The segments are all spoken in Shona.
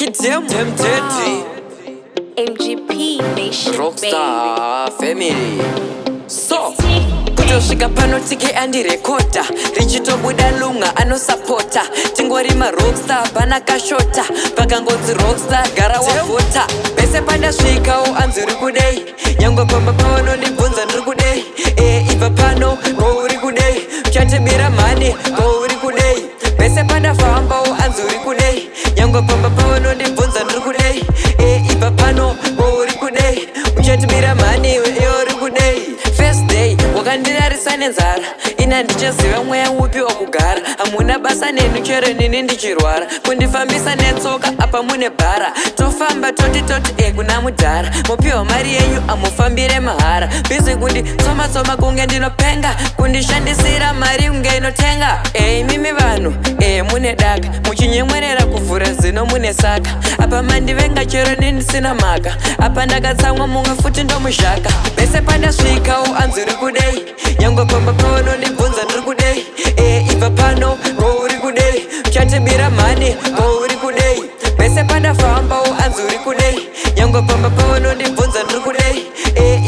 Kidem Daddy MGP Nation Rockstar Family. So kutosvika pano tike andirekota richitobuda lunga anosapota tingori marockstar pana kashota pakangodzi rockstar gara wavhota pese pandasvikawo anzi uri kudei nyangwe pamba pavanondibvunza ndiri kudei ibva pano ko uri kudei uchatibira mhani ko uri kudei pese pandafambawo anzi uri kudei nyangwe pamba pavanondibvunza ndiri kudei ibva pano ko uri kudei uchatibira mhani iwe uri kudei first day wakandirariswa nenzara ina ndichaziva mweya upi wakugara hamuna basa nenu chero nini ndichirwara kundifambisa netsoka apa mune bhara tofamba toti kuna mudhara mupiwa mari yenyu amufambire mahara bizi kunditsoma kunge ndinopenga kundishandisira mari kunge inotenga mimi vanhu mune daka muchinyemwerera kuvhura zino mune saka apa mandivenga chero nindisina maka apa ndakatsamwa mumwe futi ndomuzhaka pese pandasvikawo anzi uri kudei nyangwe pamba pavanondibvunza ndiri kudei ibva pano ko uri kudei uchatibira mhani ko uri kudei pese pandafambawo anzi uri kudei nyangwe pamba pavanondibvunza ndiri kudei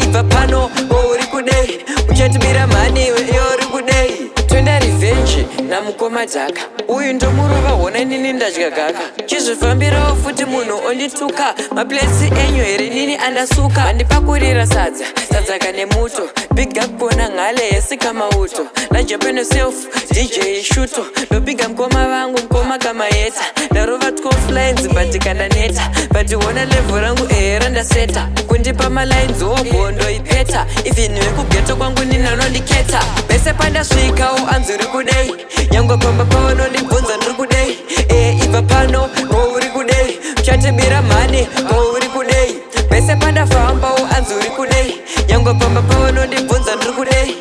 ibva pano ko uri kudei uchatibira mhani iwe uri kudei toenda revenge namukoma dhaka uyu ndomurova hona nini ndadya gaka chizvifambirawo futi munhu ondituka mapletsi enyu here nini andasuka handipakurira sadza kane muto big up kona ngale yesika mauto najapeno self dj shuto ndopiga mkoma vangu mkoma kama yeta ndarova 12 lines batikandaneta bationa level rangu randaseta kundipa malines obondo ipeta ifini wekugeto kwangu ninanondiketa pese pandasvikawo anzi uri kudei nyangwe pamba pavanondibvunza ndiri kudei ibva pano ko uri kudei uchatibira mhani ko uri kudei pese pandafambawo anzi uri kudei nyangwe pamba pavanondibvunza ndiri kudei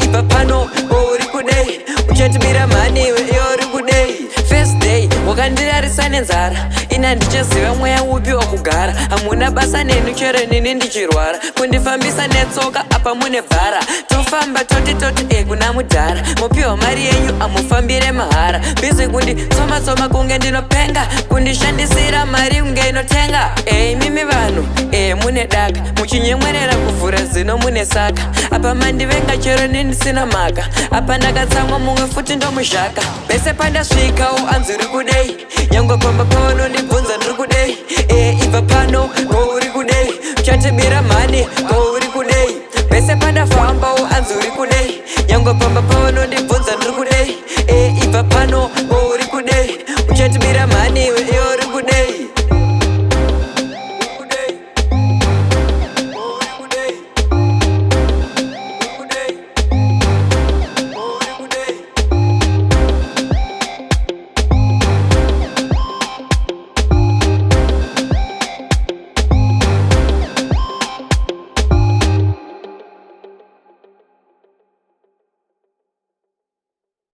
ibva pano ko uri kudei uchatibira mhani iwe uri kudei first day wakandirarisa nenzara ina ndichaziva mweya upi wakugara hamuna basa nenu chero nini ndichirwara kundifambisa netsoka apa mune bhara tofamba toti kuna mudhara mupiwa mari yenyu amufambire mahara bizi kunditsoma kunge ndinopenga kundishandisira mari kunge inotenga mimi vanhu mune daka muchinyemwerera kuvhura zino mune saka apa mandivenga chero nindisina maka apa ndakatsamwa mumwe futi ndomuzhaka pese pandasvikawo anzi uri kudei nyangwe pamba pavanondibvunza ndiri kudei ibva pano ko uri kudei uchatibira mhani ko uri kudei pese pandafambawo anzi uri kudei nyangwe pamba pavanondibvunza ndiri kudei ibva pano ko uri kudei uchatibira mhani iwe